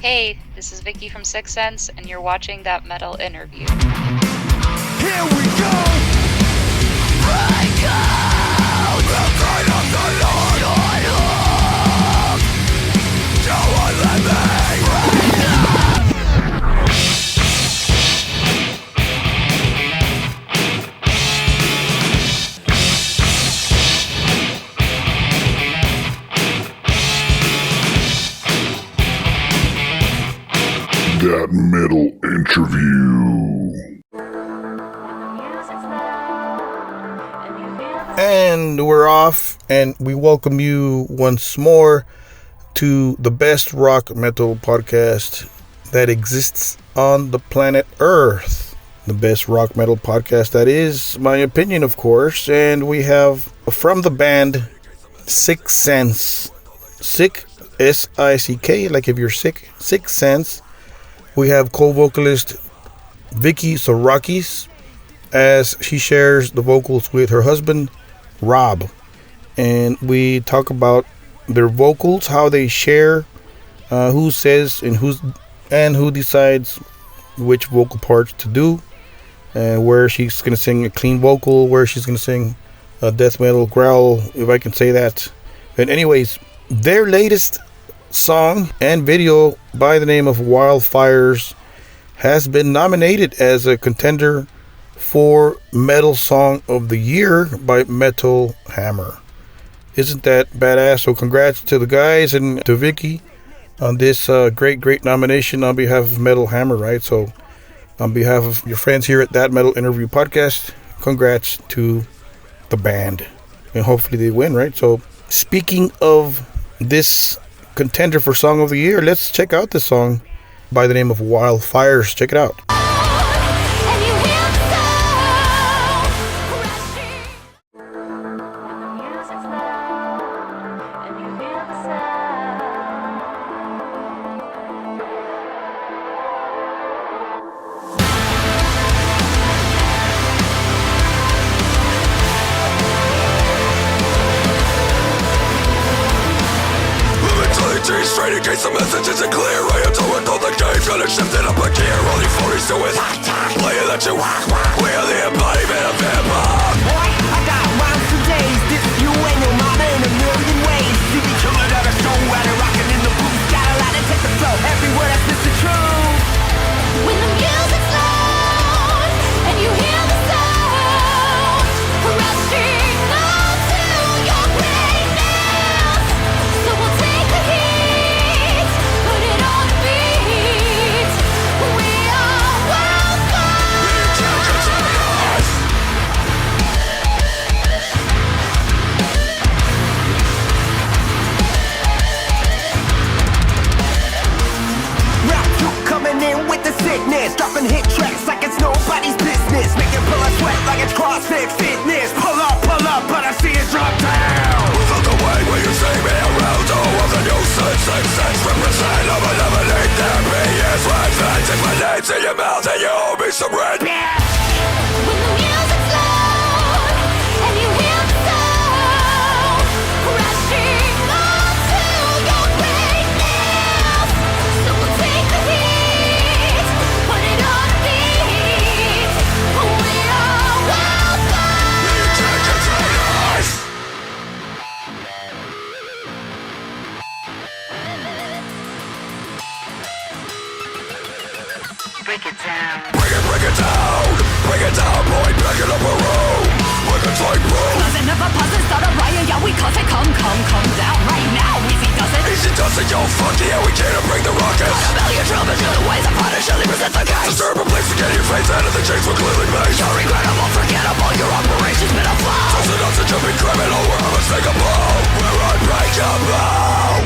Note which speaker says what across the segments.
Speaker 1: Hey, this is Vicky from SICKSENSE, and you're watching That Metal Interview.
Speaker 2: Here we go! Break out! The kind of the Lord on hook! No one let me break out!
Speaker 3: That Metal Interview.
Speaker 4: And we're off, and we welcome you once more to the best rock metal podcast that exists on the planet Earth. The best rock metal podcast, that is my opinion, of course. And we have from the band SICKSENSE, Sick, S-I-C-K, like if you're sick, SICKSENSE. We have co-vocalist Vicky Psarakis, as she shares the vocals with her husband, Rob. And we talk about their vocals, how they share, who says and who decides which vocal parts to do, and where she's going to sing a clean vocal, where she's going to sing a death metal growl, if I can say that. And anyways, their latest song and video by the name of Wildfires has been nominated as a contender for Metal Song of the Year by Metal Hammer. Isn't that badass? So congrats to the guys and to Vicky on this great nomination on behalf of Metal Hammer, right? So on behalf of your friends here at That Metal Interview Podcast, congrats to the band, and hopefully they win, right? So speaking of this contender for Song of the Year, let's check out this song by the name of Wildfires. Check it out.
Speaker 2: Straight in case the message isn't clear. I am told all the game's gonna shift it up a gear. Only 40s do it. Play it that you we are the embodiment of hip-hop.
Speaker 5: Boy, I got rhymes for days. This you and your mama in a million ways. You be killing out a show while they're rocking in the booth. Got a lot to take the flow. Every word that's just the truth.
Speaker 6: When the music's loud and you hear the sound rushing on to your greatness, so we'll take the heat, put it on a beat. We are wildfires.
Speaker 5: Rap 2 coming in with the sickness. Dropping hit tracks like it's nobody's business. Making pull up sweat like it's CrossFit fitness. Pull up, but I see it drop down.
Speaker 2: Without the way where you see me around, all of the nuisance, sense represent. I'm eliminate therapy, yes, right, fans. If my name's in your mouth and you owe me some rent.
Speaker 6: When the music's loud and you hear the sound rushing on to your greatness, so we'll take the heat, put it on a beat. We are wildfires.
Speaker 5: Break it down.
Speaker 2: Bring it down, boy, back it up a room. Like a tight room.
Speaker 6: Doesn't never pause and start a riot, yeah, we cause it come down right now. Easy does it.
Speaker 2: Easy does it, yo, fuck yeah, we came to bring the rockets.
Speaker 6: A million trumpets to the ways of punish, only present the case.
Speaker 2: Disturb a place to get your face out of the chains we're clearly made.
Speaker 6: You're regrettable, forgettable, your operation's been a flaw.
Speaker 2: Tossing us a jumping criminal, we're unmistakable. We're unbreakable.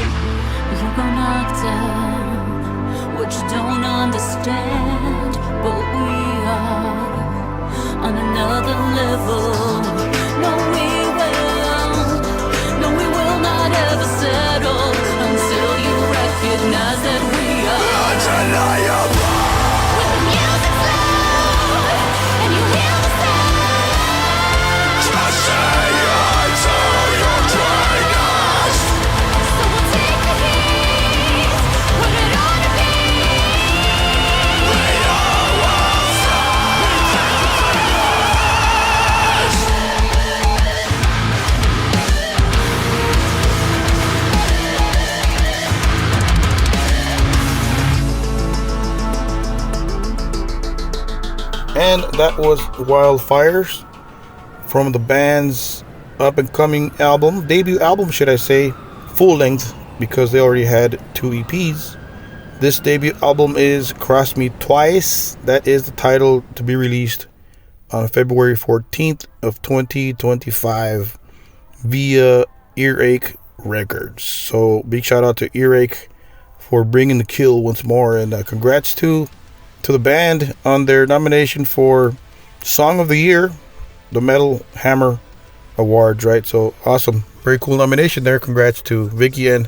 Speaker 6: You go knocked down, what you don't understand, but we are on another level. No, we will not ever settle until you recognize that we are
Speaker 2: Undeniable.
Speaker 6: when the music's loud and you hear the sound.
Speaker 2: Just say unto your greatness.
Speaker 6: So we'll take the heat, put it on a beat.
Speaker 4: And that was Wildfires from the band's up-and-coming album, debut album, should I say, full length, because they already had 2 EPs. This debut album is Cross Me Twice. That is the title, to be released on February 14th of 2025 via Earache Records. So big shout out to Earache for bringing the kill once more, and congrats to the band on their nomination for Song of the Year, the Metal Hammer Awards, right? So awesome, very cool nomination there. Congrats to Vicky and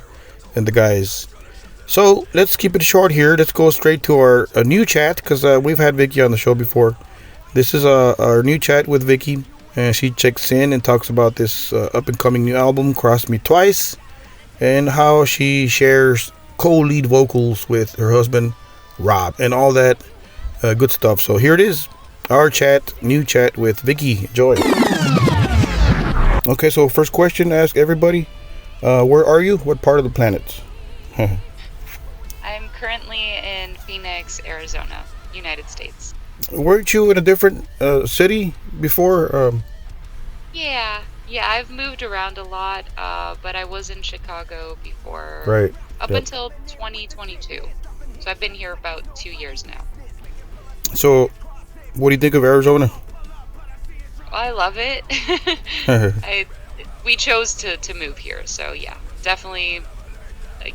Speaker 4: the guys. So let's keep it short here. Let's go straight to our new chat, because we've had Vicky on the show before. This is our new chat with Vicky, and she checks in and talks about this up-and-coming new album, Cross Me Twice, and how she shares co-lead vocals with her husband, Rob, and all that good stuff. So here it is, our new chat with Vicky. Enjoy. Okay, so first question, ask everybody, where are you? What part of the planet?
Speaker 1: I'm currently in Phoenix, Arizona, United States.
Speaker 4: Weren't you in a different city before?
Speaker 1: Yeah, I've moved around a lot, but I was in Chicago before.
Speaker 4: Right.
Speaker 1: Up until 2022. So I've been here about 2 years now.
Speaker 4: So, what do you think of Arizona?
Speaker 1: I love it. We chose to move here, so yeah, definitely,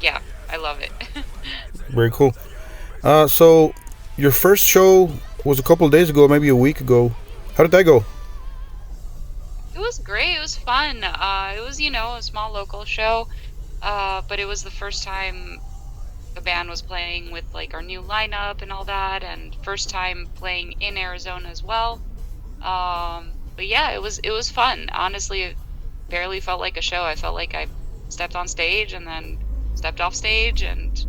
Speaker 1: yeah, I love it.
Speaker 4: Very cool. So, your first show was a couple of days ago, maybe a week ago. How did that go?
Speaker 1: It was great. It was fun. It was, a small local show, but it was the first time the band was playing with like our new lineup and all that, and first time playing in Arizona as well. But yeah, it was fun. Honestly, it barely felt like a show. I felt like I stepped on stage and then stepped off stage, and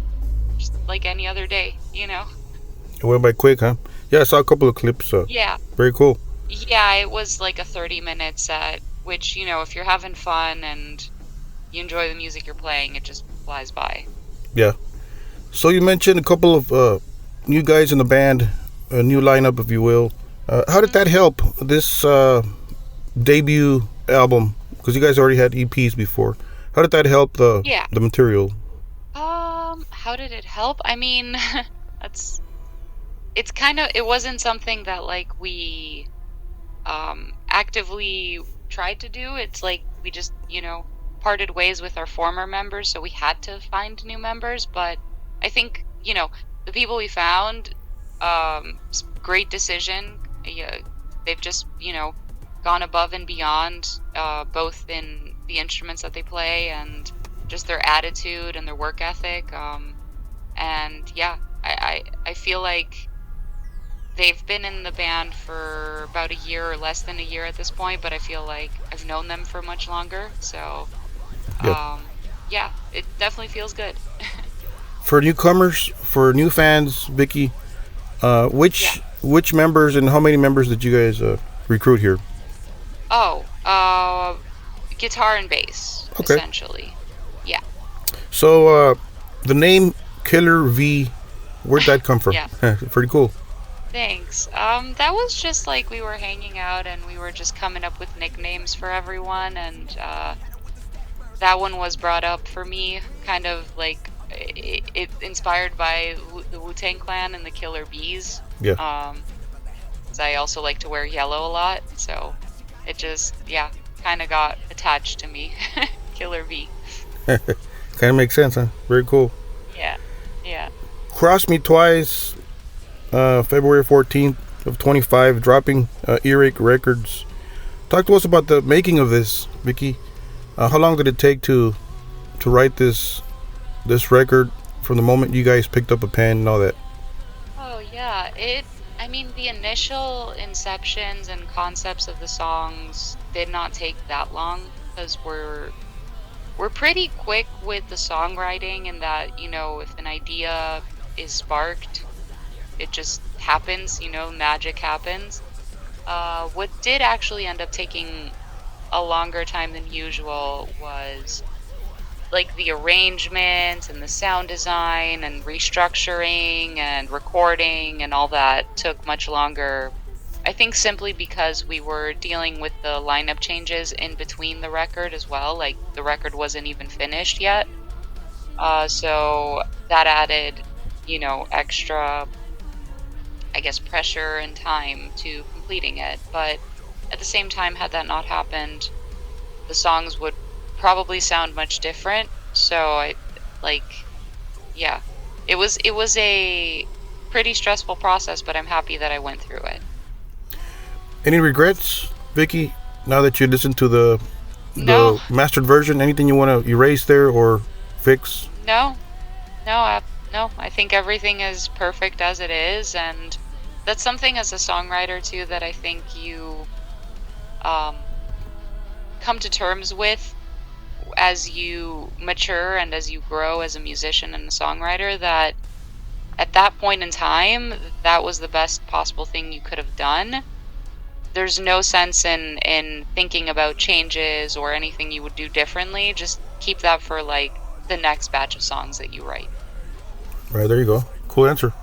Speaker 1: just like any other day,
Speaker 4: It went by quick, huh? Yeah, I saw a couple of clips.
Speaker 1: Yeah.
Speaker 4: Very cool.
Speaker 1: Yeah, it was like a 30-minute set, which, if you're having fun and you enjoy the music you're playing, it just flies by.
Speaker 4: Yeah. So you mentioned a couple of new guys in the band, a new lineup, if you will. How did that help this debut album? Because you guys already had EPs before. How did that help the material?
Speaker 1: How did it help? I mean, it wasn't something that like we actively tried to do. It's like we just, parted ways with our former members, so we had to find new members. But I think, the people we found, great decision. They've just, gone above and beyond, both in the instruments that they play and just their attitude and their work ethic. And yeah, I feel like they've been in the band for about a year or less than a year at this point, but I feel like I've known them for much longer. So, yeah, it definitely feels good.
Speaker 4: For newcomers, for new fans, Vicky, which members and how many members did you guys recruit here?
Speaker 1: Guitar and bass, essentially. Yeah.
Speaker 4: So, the name Killer V, where'd that come from?
Speaker 1: Yeah.
Speaker 4: Pretty cool.
Speaker 1: Thanks. That was just like we were hanging out and we were just coming up with nicknames for everyone, and that one was brought up for me, kind of like it inspired by the Wu-Tang Clan and the Killer Bees.
Speaker 4: Yeah.
Speaker 1: 'Cause I also like to wear yellow a lot, so it just kind of got attached to me. Killer V.
Speaker 4: Kind of makes sense, huh? Very cool.
Speaker 1: Yeah.
Speaker 4: Cross Me Twice, February 14th of 25, dropping Earache Records. Talk to us about the making of this, Vicky. How long did it take to write this record from the moment you guys picked up a pen and all that?
Speaker 1: Oh yeah, the initial inceptions and concepts of the songs did not take that long, because we're pretty quick with the songwriting, and that, if an idea is sparked, it just happens, magic happens. What did actually end up taking a longer time than usual was like the arrangement and the sound design and restructuring and recording and all that took much longer I think simply because we were dealing with the lineup changes in between the record as well. Like, the record wasn't even finished yet. So that added, extra, I guess, pressure and time to completing it. But at the same time, had that not happened, the songs would probably sound much different. So it was a pretty stressful process, but I'm happy that I went through it.
Speaker 4: Any regrets, Vicky? Now that you listened to the
Speaker 1: No.
Speaker 4: mastered version, anything you want to erase there or fix?
Speaker 1: No, no. I think everything is perfect as it is, and that's something as a songwriter too that I think you come to terms with as you mature and as you grow as a musician and a songwriter, that at that point in time, that was the best possible thing you could have done. There's no sense in thinking about changes or anything you would do differently. Just keep that for like the next batch of songs that you write.
Speaker 4: Right, there you go. Cool answer.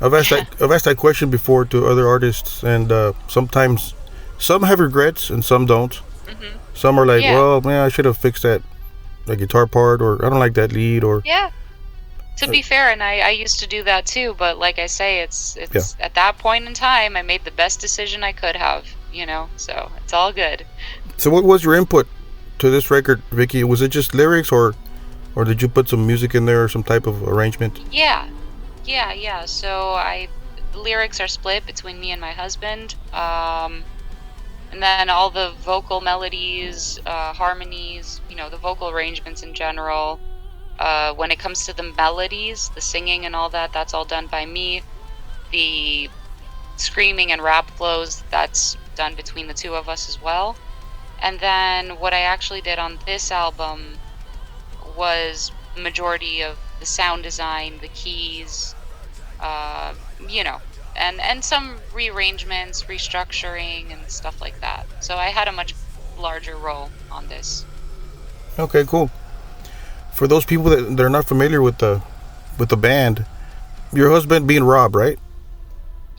Speaker 4: I've asked that question before to other artists, and sometimes some have regrets and some don't.
Speaker 1: Mm-hmm.
Speaker 4: Some are like,
Speaker 1: Yeah.
Speaker 4: well, man, I should have fixed that guitar part, or I don't like that lead, or
Speaker 1: Yeah. To be fair, and I used to do that too, but like I say, it's
Speaker 4: Yeah.
Speaker 1: at that point in time, I made the best decision I could have, so it's all good.
Speaker 4: So what was your input to this record, Vicky? Was it just lyrics, or did you put some music in there or some type of arrangement?
Speaker 1: Yeah. So the lyrics are split between me and my husband. And then all the vocal melodies, harmonies, the vocal arrangements in general. When it comes to the melodies, the singing and all that, that's all done by me. The screaming and rap flows, that's done between the two of us as well. And then what I actually did on this album was majority of the sound design, the keys, and some rearrangements, restructuring, and stuff like that. So I had a much larger role on this.
Speaker 4: Okay, cool. For those people that are not familiar with the band, your husband being Rob, right?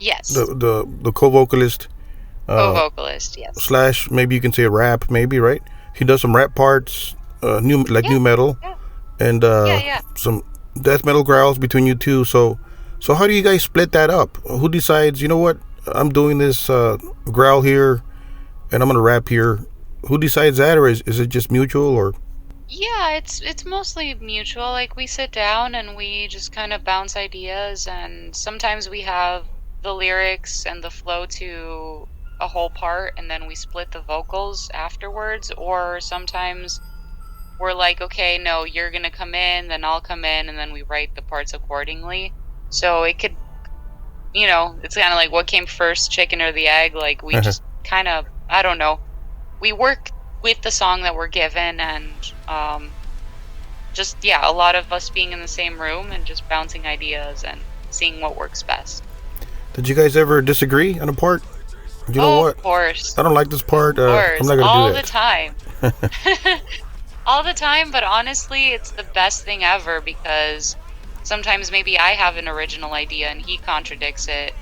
Speaker 1: Yes.
Speaker 4: The co-vocalist.
Speaker 1: Co-vocalist, yes.
Speaker 4: Slash, maybe you can say rap, maybe, right? He does some rap parts, new metal,
Speaker 1: Yeah.
Speaker 4: and
Speaker 1: Yeah.
Speaker 4: some death metal growls between you two. So how do you guys split that up? Who decides, you know what, I'm doing this growl here, and I'm gonna rap here? Who decides that, or is it just mutual, or?
Speaker 1: Yeah, it's mostly mutual. Like, we sit down and we just kind of bounce ideas, and sometimes we have the lyrics and the flow to a whole part, and then we split the vocals afterwards. Or sometimes we're like, okay, no, you're gonna come in, then I'll come in, and then we write the parts accordingly. So it could, it's kind of like what came first, chicken or the egg. Like, we just kind of, I don't know, we work with the song that we're given, and a lot of us being in the same room and just bouncing ideas and seeing what works best.
Speaker 4: Did you guys ever disagree on a part? You know what?
Speaker 1: Of course.
Speaker 4: I don't like this part.
Speaker 1: Of course.
Speaker 4: I'm not gonna
Speaker 1: all
Speaker 4: do that.
Speaker 1: the time. All the time, but honestly, it's the best thing ever, because sometimes maybe I have an original idea and he contradicts it,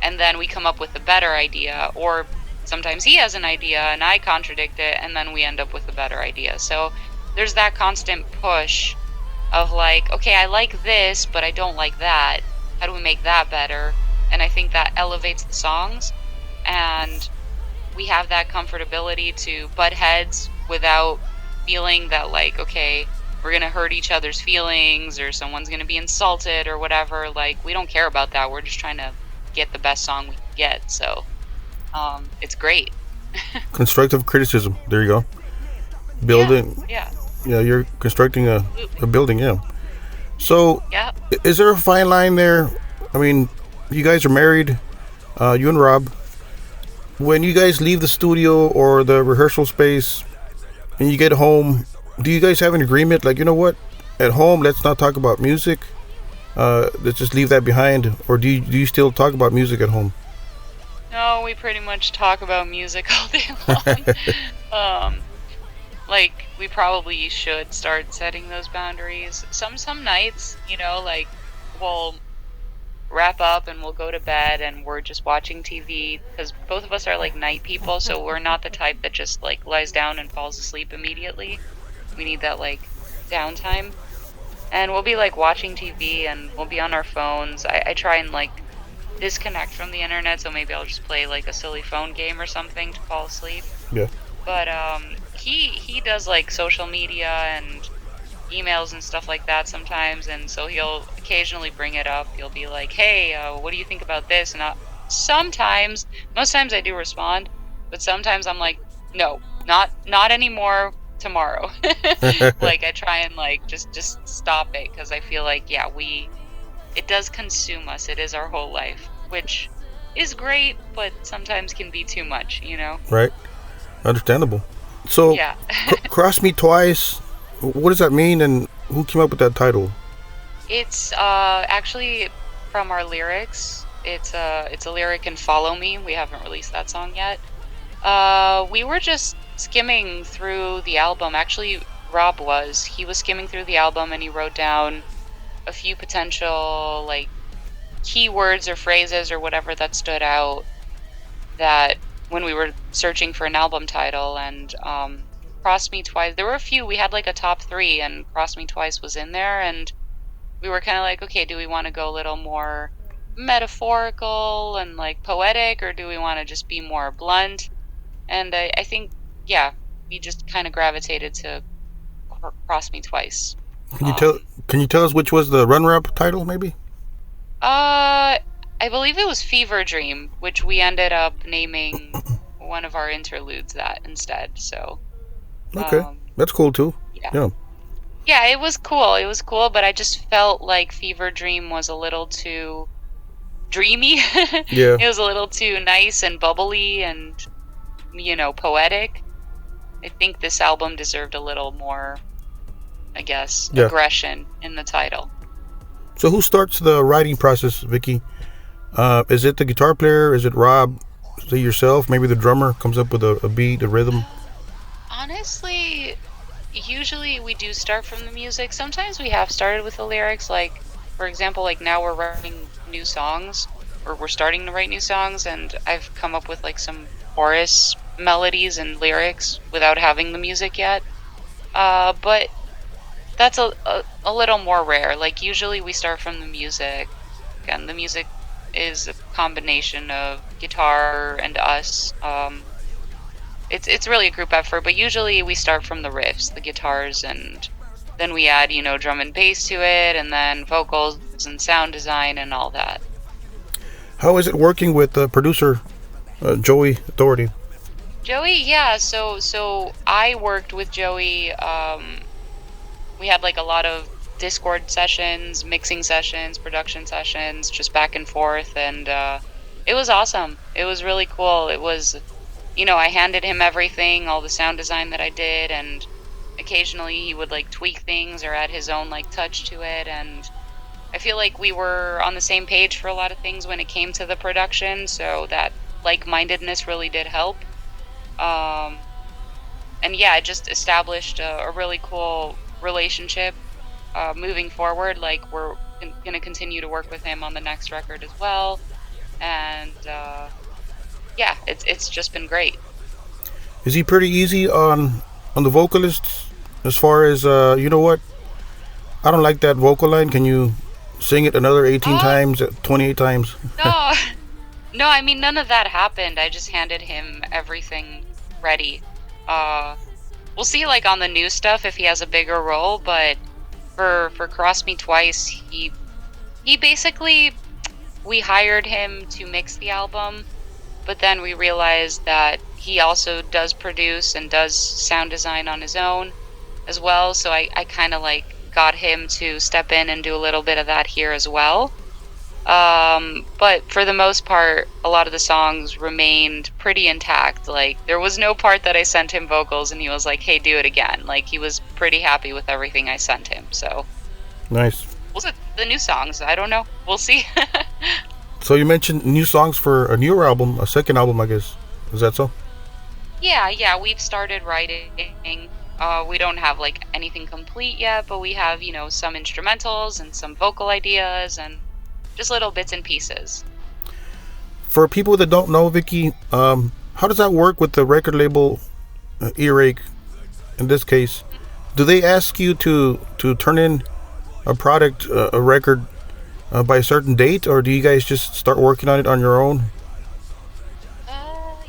Speaker 1: and then we come up with a better idea. Or sometimes he has an idea and I contradict it, and then we end up with a better idea. So there's that constant push of like, okay, I like this, but I don't like that. How do we make that better? And I think that elevates the songs, and we have that comfortability to butt heads without feeling that, like, okay, we're gonna hurt each other's feelings, or someone's gonna be insulted or whatever. Like, we don't care about that. We're just trying to get the best song we can get. So it's great.
Speaker 4: Constructive criticism. There you go. Building.
Speaker 1: Yeah.
Speaker 4: Yeah, you're constructing a building. Yeah. So,
Speaker 1: Yeah.
Speaker 4: is there a fine line there? I mean, you guys are married, you and Rob. When you guys leave the studio or the rehearsal space and you get home, do you guys have an agreement? Like, you know what? At home, let's not talk about music. Let's just leave that behind. Or do you still talk about music at home?
Speaker 1: No, we pretty much talk about music all day long. Like, we probably should start setting those boundaries. Some nights, like, we'll wrap up and we'll go to bed and we're just watching TV, because both of us are like night people, so we're not the type that just like lies down and falls asleep immediately. We need that like downtime. And we'll be like watching TV and we'll be on our phones. I try and like disconnect from the internet, so maybe I'll just play like a silly phone game or something to fall asleep.
Speaker 4: Yeah.
Speaker 1: But he does like social media and emails and stuff like that sometimes, and so he'll occasionally bring it up. He'll be like, hey, what do you think about this? And sometimes, most times I do respond, but sometimes I'm like, no, not anymore, tomorrow. Like I try and like just stop it, because I feel like, yeah, it does consume us. It is our whole life, which is great, but sometimes can be too much, you know?
Speaker 4: Right. Understandable. So,
Speaker 1: yeah.
Speaker 4: Cross Me Twice, what does that mean, and who came up with that title?
Speaker 1: It's actually from our lyrics. It's a lyric in Follow Me. We haven't released that song yet. We were just skimming through the album. Actually, Rob he was skimming through the album, and he wrote down a few potential like keywords or phrases or whatever that stood out, that when we were searching for an album title. And Cross Me Twice, there were a few. We had like a top 3, and Cross Me Twice was in there, and we were kind of like, okay, do we want to go a little more metaphorical and like poetic, or do we want to just be more blunt? And I think, yeah, we just kind of gravitated to Cross Me Twice.
Speaker 4: Can you tell us which was the runner-up title, maybe?
Speaker 1: I believe it was Fever Dream, which we ended up naming one of our interludes that instead. So
Speaker 4: okay, that's cool too.
Speaker 1: Yeah, it was cool. It was cool, but I just felt like Fever Dream was a little too dreamy.
Speaker 4: Yeah.
Speaker 1: It was a little too nice and bubbly and, you know, poetic. I think this album deserved a little more, I guess, aggression in the title.
Speaker 4: So who starts the writing process, Vicky? Is it the guitar player? Is it Rob? Is it yourself? Maybe the drummer comes up with a beat, a rhythm?
Speaker 1: Honestly, usually we do start from the music. Sometimes we have started with the lyrics. Like, for example, like now we're writing new songs, or we're starting to write new songs, and I've come up with like some chorus melodies and lyrics without having the music yet. But that's a little more rare. Like usually we start from the music, and the music is a combination of guitar and us. It's really a group effort, but usually we start from the riffs, the guitars, and then we add, you know, drum and bass to it, and then vocals and sound design and all that.
Speaker 4: How is it working with the producer, Joey Authority?
Speaker 1: Joey, yeah. So I worked with Joey. We had like a lot of Discord sessions, mixing sessions, production sessions, just back and forth, and it was awesome. It was really cool. It was, you know, I handed him everything, all the sound design that I did, and occasionally he would like tweak things or add his own like touch to it, and I feel like we were on the same page for a lot of things when it came to the production, so that like-mindedness really did help. And yeah, it just established a really cool relationship moving forward. Like, we're going to continue to work with him on the next record as well, and yeah, it's just been great.
Speaker 4: Is he pretty easy on the vocalists, as far as you know what, I don't like that vocal line, can you sing it another 18 times, 28 times?
Speaker 1: No, I mean, none of that happened. I just handed him everything ready. We'll see, like, on the new stuff if he has a bigger role, but for Cross Me Twice, he basically, we hired him to mix the album, but then we realized that he also does produce and does sound design on his own as well, so I kind of, like, got him to step in and do a little bit of that here as well. But for the most part, a lot of the songs remained pretty intact. Like, there was no part that I sent him vocals and he was like, hey, do it again. Like, he was pretty happy with everything I sent him, so.
Speaker 4: Nice.
Speaker 1: Was it the new songs? I don't know. We'll see.
Speaker 4: So you mentioned new songs for a newer album, a second album, I guess. Is that so?
Speaker 1: Yeah, we've started writing. We don't have, like, anything complete yet, but we have, you know, some instrumentals and some vocal ideas, and just little bits and pieces.
Speaker 4: For people that don't know, Vicky, how does that work with the record label, Earache, in this case? Do they ask you to turn in a product, a record, by a certain date, or do you guys just start working on it on your own?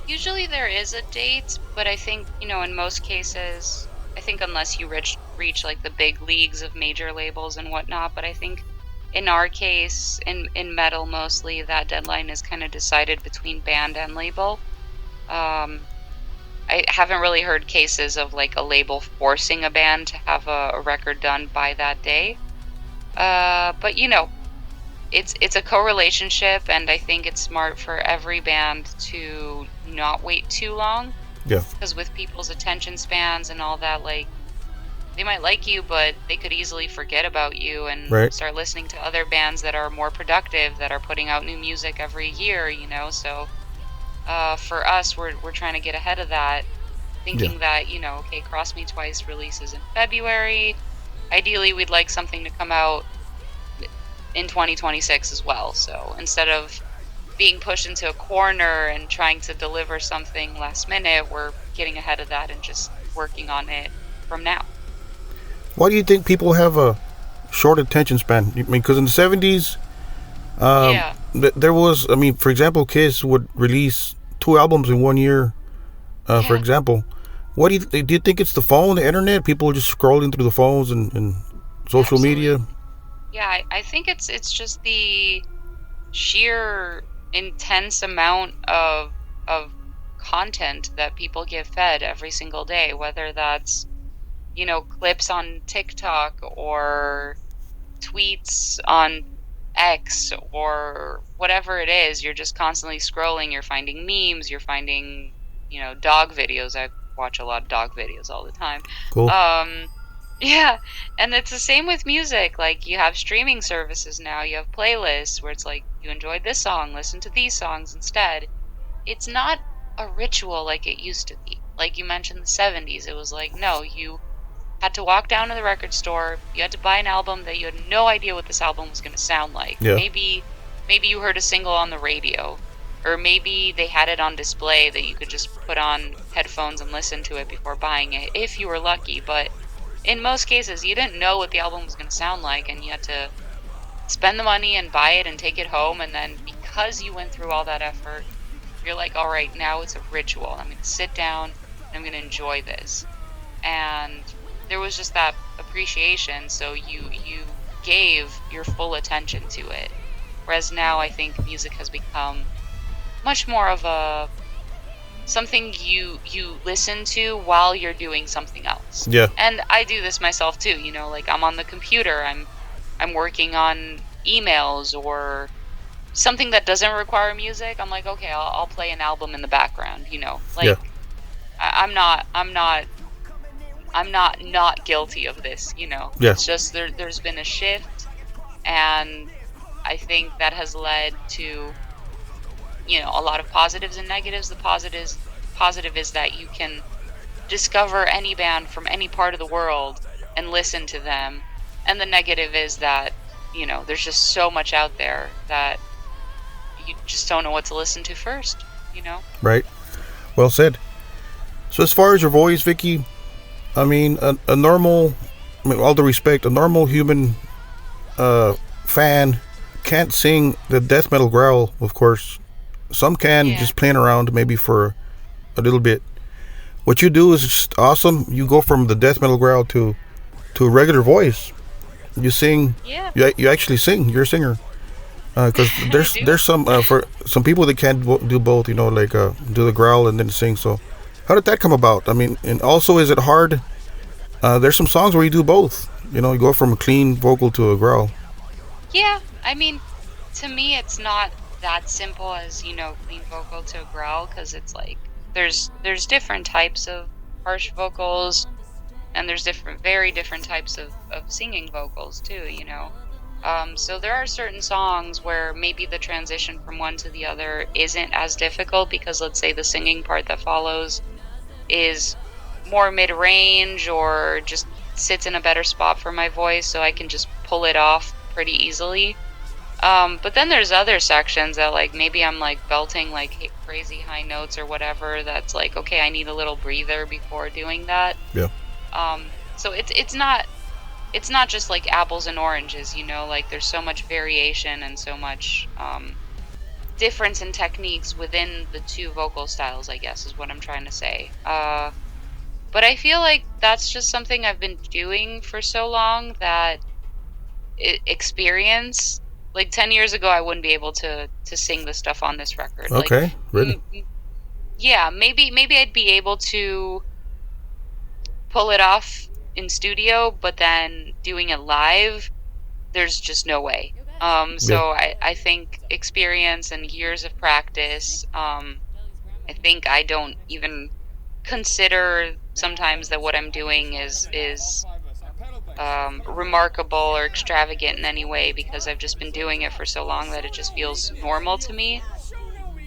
Speaker 1: Usually there is a date, but I think, in most cases, I think unless you reach like the big leagues of major labels and whatnot, but I think in our case, in metal mostly, that deadline is kind of decided between band and label. I haven't really heard cases of like a label forcing a band to have a record done by that day. But it's a co-relationship, and I think it's smart for every band to not wait too long.
Speaker 4: Yeah.
Speaker 1: Because with people's attention spans and all that, like, they might like you, but they could easily forget about you and start listening to other bands that are more productive, that are putting out new music every year, So for us, we're trying to get ahead of that, thinking that, okay, Cross Me Twice releases in February. Ideally, we'd like something to come out in 2026 as well. So instead of being pushed into a corner and trying to deliver something last minute, we're getting ahead of that and just working on it from now.
Speaker 4: Why do you think people have a short attention span? I mean, because in the 70s, there was, for example, Kiss would release 2 albums in 1 year, for example. What do you think it's the phone, the internet, people just scrolling through the phones and social media?
Speaker 1: Yeah, I think it's just the sheer intense amount of content that people get fed every single day, whether that's clips on TikTok or tweets on X or whatever it is. You're just constantly scrolling. You're finding memes. You're finding dog videos. I watch a lot of dog videos all the time.
Speaker 4: Cool.
Speaker 1: Yeah, and it's the same with music. Like, you have streaming services now, you have playlists where it's like, you enjoyed this song, listen to these songs instead. It's not a ritual like it used to be. Like you mentioned the 70s, it was like, no, you had to walk down to the record store, you had to buy an album that you had no idea what this album was going to sound like.
Speaker 4: Yeah.
Speaker 1: Maybe you heard a single on the radio, or maybe they had it on display that you could just put on headphones and listen to it before buying it, if you were lucky. But in most cases, you didn't know what the album was going to sound like, and you had to spend the money and buy it and take it home, and then because you went through all that effort, you're like, all right, now it's a ritual. I'm going to sit down and I'm going to enjoy this. And there was just that appreciation, so you gave your full attention to it. Whereas now I think music has become much more of a something you listen to while you're doing something else.
Speaker 4: Yeah.
Speaker 1: And I do this myself too, like I'm on the computer, I'm working on emails or something that doesn't require music. I'm like, okay, I'll play an album in the background, like
Speaker 4: yeah.
Speaker 1: I'm not guilty of this,
Speaker 4: Yeah.
Speaker 1: It's just there's been a shift, and I think that has led to a lot of positives and negatives. The positive is that you can discover any band from any part of the world and listen to them, and the negative is that there's just so much out there that you just don't know what to listen to first.
Speaker 4: Right. Well said. So as far as your voice, Vicky, a normal, all due respect, a normal human fan can't sing the death metal growl, of course. Some can, just playing around maybe for a little bit. What you do is just awesome. You go from the death metal growl to a regular voice. You sing.
Speaker 1: Yeah.
Speaker 4: You actually sing. You're a singer. Because there's some for some people that can't do both. Do the growl and then sing. So how did that come about? And also, is it hard? There's some songs where you do both. You go from a clean vocal to a growl.
Speaker 1: Yeah, to me, it's not that simple as clean vocal to a growl, because it's like there's different types of harsh vocals, and there's very different types of singing vocals too. So there are certain songs where maybe the transition from one to the other isn't as difficult, because let's say the singing part that follows is more mid-range or just sits in a better spot for my voice, so I can just pull it off pretty easily. But then there's other sections that like maybe I'm like belting like crazy high notes or whatever. That's like, okay, I need a little breather before doing that.
Speaker 4: Yeah.
Speaker 1: So it's not just like apples and oranges, you know, like there's so much variation and so much difference in techniques within the two vocal styles, I guess is what I'm trying to say. But I feel like that's just something I've been doing for so long that experience, like 10 years ago, I wouldn't be able to sing the stuff on this record.
Speaker 4: Okay,
Speaker 1: like,
Speaker 4: really?
Speaker 1: Yeah, maybe I'd be able to pull it off in studio, but then doing it live, there's just no way. So I think experience and years of practice, I think I don't even consider sometimes that what I'm doing is remarkable or extravagant in any way, because I've just been doing it for so long that it just feels normal to me.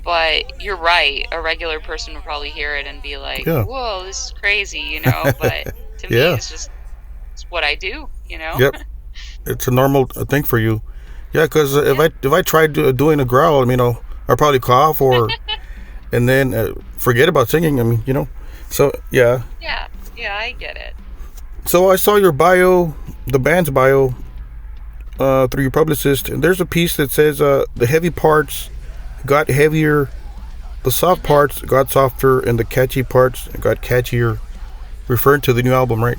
Speaker 1: But you're right, a regular person would probably hear it and be like, whoa, this is crazy, you know. But to me, it's what I do, you know.
Speaker 4: Yep, it's a normal thing for you. Yeah, because if I tried doing a growl, I mean, I'll probably cough or and then forget about singing. I mean, you know. So yeah,
Speaker 1: I get it.
Speaker 4: So I saw your bio, the band's bio, through your publicist, and there's a piece that says the heavy parts got heavier, the soft parts got softer, and the catchy parts got catchier, referring to the new album, right?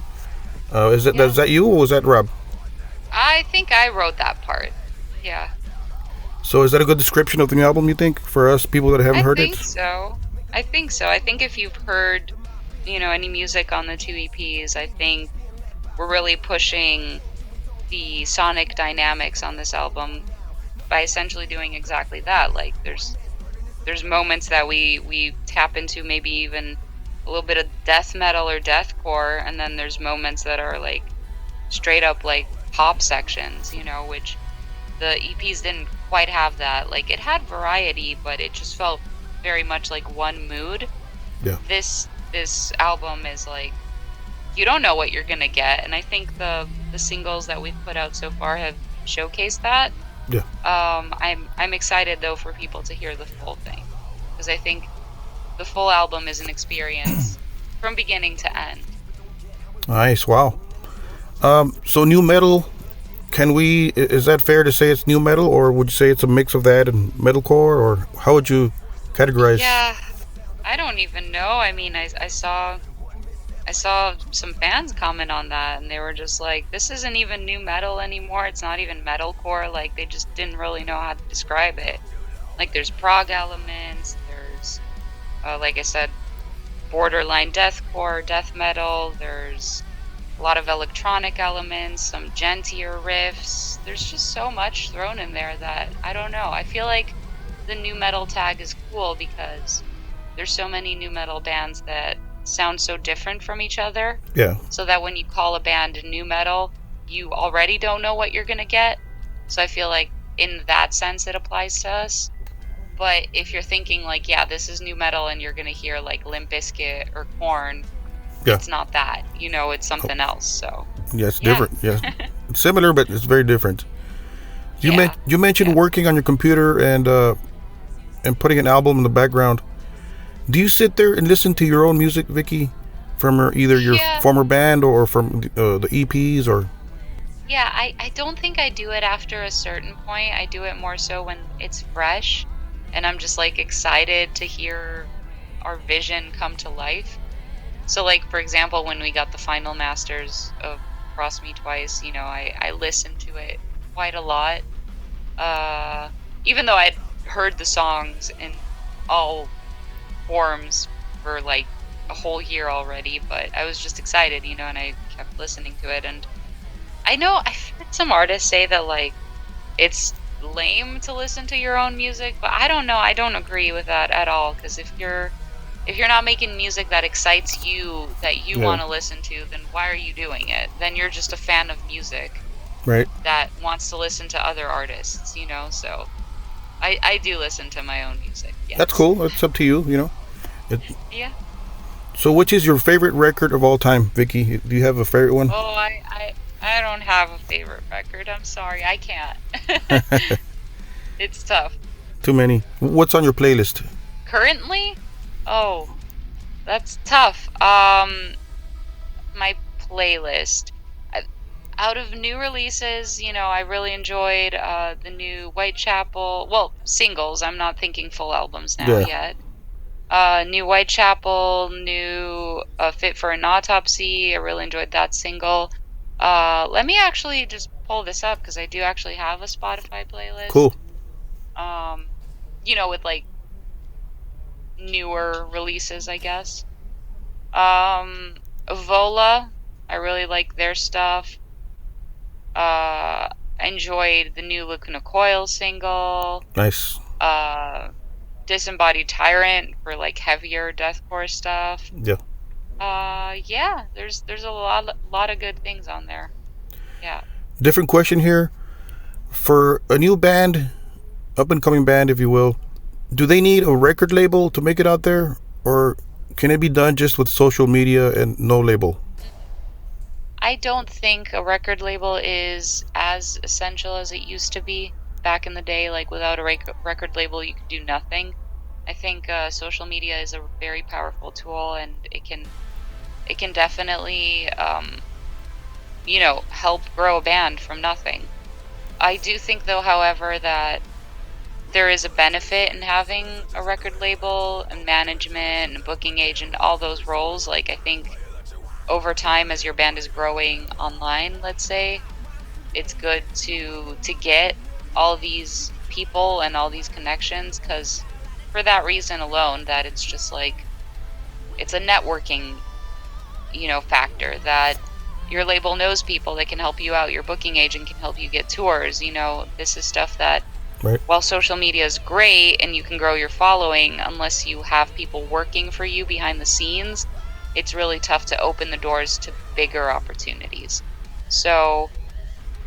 Speaker 4: Is that you, or was that Rob?
Speaker 1: I think I wrote that part. Yeah.
Speaker 4: So is that a good description of the new album, you think, for us people that haven't heard it?
Speaker 1: I think so. I think if you've heard, you know, any music on the two EPs, I think we're really pushing the sonic dynamics on this album by essentially doing exactly that. Like there's moments that we tap into maybe even a little bit of death metal or deathcore, and then there's moments that are like straight up like pop sections, you know, which the EPs didn't quite have that. Like it had variety, but it just felt very much like one mood.
Speaker 4: Yeah.
Speaker 1: This album is like, you don't know what you're gonna get, and I think the singles that we've put out so far have showcased that.
Speaker 4: Yeah.
Speaker 1: I'm excited though for people to hear the full thing, because I think the full album is an experience from beginning to end.
Speaker 4: Nice. Wow. So new metal, is that fair to say it's new metal, or would you say it's a mix of that and metalcore, or how would you categorize?
Speaker 1: Yeah, I don't even know. I mean, I saw some fans comment on that, and they were just like, this isn't even new metal anymore. It's not even metalcore. Like, they just didn't really know how to describe it. Like, there's prog elements, there's, like I said, borderline deathcore, death metal, there's a lot of electronic elements, some gentler riffs. There's just so much thrown in there that, I don't know. I feel like the new metal tag is cool because there's so many new metal bands that sound so different from each other.
Speaker 4: Yeah.
Speaker 1: So that when you call a band new metal, you already don't know what you're going to get. So I feel like in that sense it applies to us. But if you're thinking like, yeah, this is new metal and you're going to hear like Limp Bizkit or Korn, it's not that. You know, it's something else. So
Speaker 4: yeah, it's different. Yeah. It's similar, but it's very different. You mentioned working on your computer and putting an album in the background. Do you sit there and listen to your own music, Vicky, from either your former band or from the EPs, or?
Speaker 1: Yeah, I don't think I do it after a certain point. I do it more so when it's fresh, and I'm just like excited to hear our vision come to life. So like, for example, when we got the final masters of Cross Me Twice, you know, I listened to it quite a lot. Even though I'd heard the songs in all forms for like a whole year already, but I was just excited, you know, and I kept listening to it. And I know I've heard some artists say that like it's lame to listen to your own music, but I don't know, I don't agree with that at all, because if you're not making music that excites you, that you want to listen to, then why are you doing it? Then you're just a fan of music,
Speaker 4: right,
Speaker 1: that wants to listen to other artists, you know. So I do listen to my own music. Yes.
Speaker 4: That's cool. It's up to you, you know.
Speaker 1: Yeah.
Speaker 4: So which is your favorite record of all time, Vicky? Do you have a favorite one?
Speaker 1: Oh, I don't have a favorite record. I'm sorry, I can't. It's tough.
Speaker 4: Too many. What's on your playlist?
Speaker 1: Currently? Oh, that's tough. My playlist. Out of new releases, I really enjoyed the new Whitechapel. Well, singles. I'm not thinking full albums now yet. New Whitechapel, new Fit for an Autopsy. I really enjoyed that single. Let me actually just pull this up because I do actually have a Spotify playlist.
Speaker 4: Cool.
Speaker 1: With like newer releases, I guess. Vola, I really like their stuff. I enjoyed the new Lacuna Coil single.
Speaker 4: Nice.
Speaker 1: Disembodied Tyrant for like heavier deathcore stuff.
Speaker 4: Yeah.
Speaker 1: Yeah, there's a lot of good things on there. Yeah.
Speaker 4: Different question here. For a new band, up and coming band, if you will, do they need a record label to make it out there, or can it be done just with social media and no label?
Speaker 1: I don't think a record label is as essential as it used to be back in the day. Like without a record label, you could do nothing. I think social media is a very powerful tool, and it can definitely help grow a band from nothing. I do think, though, however, that there is a benefit in having a record label and management and booking agent, all those roles. Like, I think over time, as your band is growing online, let's say, it's good to get all these people and all these connections, because for that reason alone, that it's just like, it's a networking, factor, that your label knows people that can help you out, your booking agent can help you get tours. This is stuff that,
Speaker 4: right,
Speaker 1: while social media is great and you can grow your following, unless you have people working for you behind the scenes, it's really tough to open the doors to bigger opportunities. So,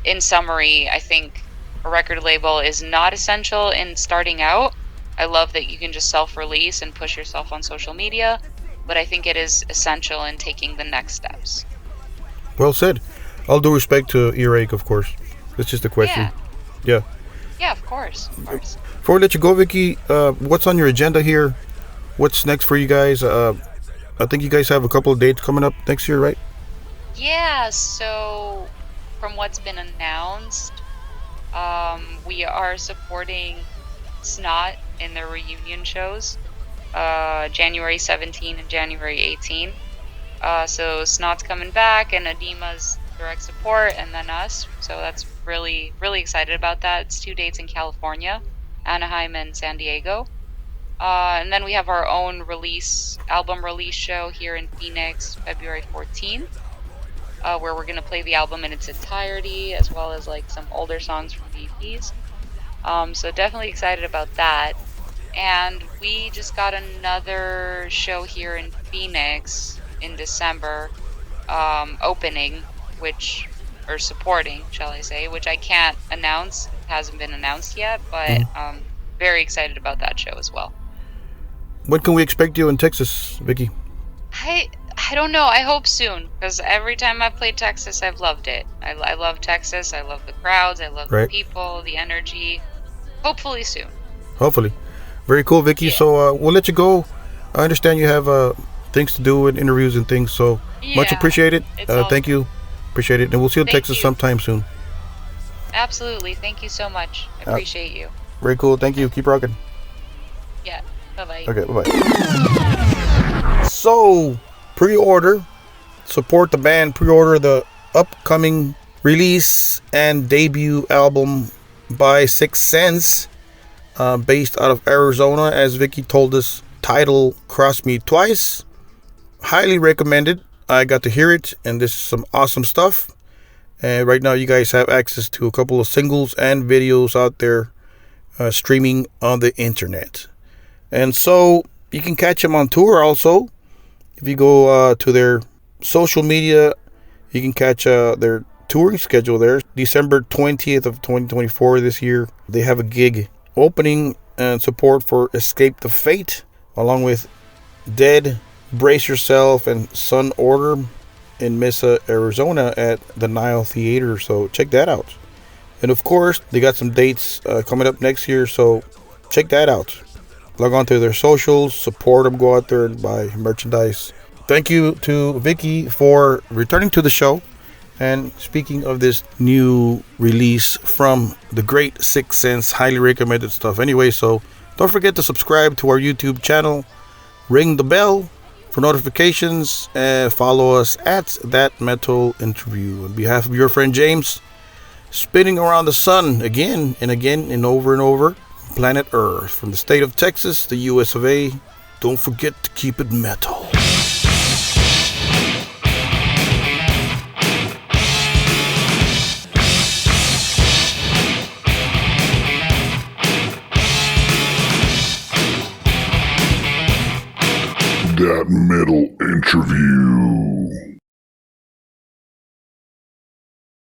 Speaker 1: in summary, I think a record label is not essential in starting out. I love that you can just self-release and push yourself on social media, but I think it is essential in taking the next steps.
Speaker 4: Well said. All due respect to Earache, of course. It's just a question. Yeah.
Speaker 1: Yeah, of course.
Speaker 4: Before we let you go, Vicky, what's on your agenda here? What's next for you guys? I think you guys have a couple of dates coming up next year, right?
Speaker 1: Yeah, so from what's been announced, we are supporting Snot in their reunion shows, January 17 and January 18. So Snot's coming back, and Adima's direct support, and then us. So that's really, really excited about that. It's 2 dates in California, Anaheim and San Diego. And then we have our own album release show here in Phoenix, February 14th, where we're going to play the album in its entirety, as well as like some older songs from the EPs. So definitely excited about that. And we just got another show here in Phoenix in December, opening, or supporting, shall I say, which I can't announce. It hasn't been announced yet, but very excited about that show as well.
Speaker 4: When can we expect you in Texas, Vicky?
Speaker 1: I don't know. I hope soon, because every time I've played Texas, I've loved it. I love Texas. I love the crowds. I love the people, the energy. Hopefully soon.
Speaker 4: Hopefully. Very cool, Vicky. Yeah. So we'll let you go. I understand you have things to do and interviews and things, so much appreciated. Thank you. Appreciate it. And we'll see you in Texas sometime soon.
Speaker 1: Absolutely. Thank you so much. I appreciate you.
Speaker 4: Very cool. Thank you. Keep rocking.
Speaker 1: Yeah. Bye-bye.
Speaker 4: Okay, bye-bye. So, pre-order. Support the band. Pre-order the upcoming release and debut album by SICKSENSE, based out of Arizona. As Vicky told us, title Cross Me Twice. Highly recommended. I got to hear it, and this is some awesome stuff. And right now you guys have access to a couple of singles and videos out there streaming on the internet. And so you can catch them on tour also. If you go to their social media, you can catch their touring schedule there. December 20th of 2024 this year, they have a gig opening and support for Escape the Fate, along with Dead, Brace Yourself, and Sun Order in Mesa, Arizona at the Nile Theater. So check that out. And of course, they got some dates coming up next year, so check that out. Log on to their socials, support them, go out there and buy merchandise. Thank you to Vicky for returning to the show. And speaking of this new release from the great SICKSENSE, highly recommended stuff anyway, so don't forget to subscribe to our YouTube channel, ring the bell for notifications, and follow us at That Metal Interview. On behalf of your friend James, spinning around the sun again and again and over, planet Earth, from the state of Texas, the US of A. Don't forget to keep it metal.
Speaker 3: That Metal Interview.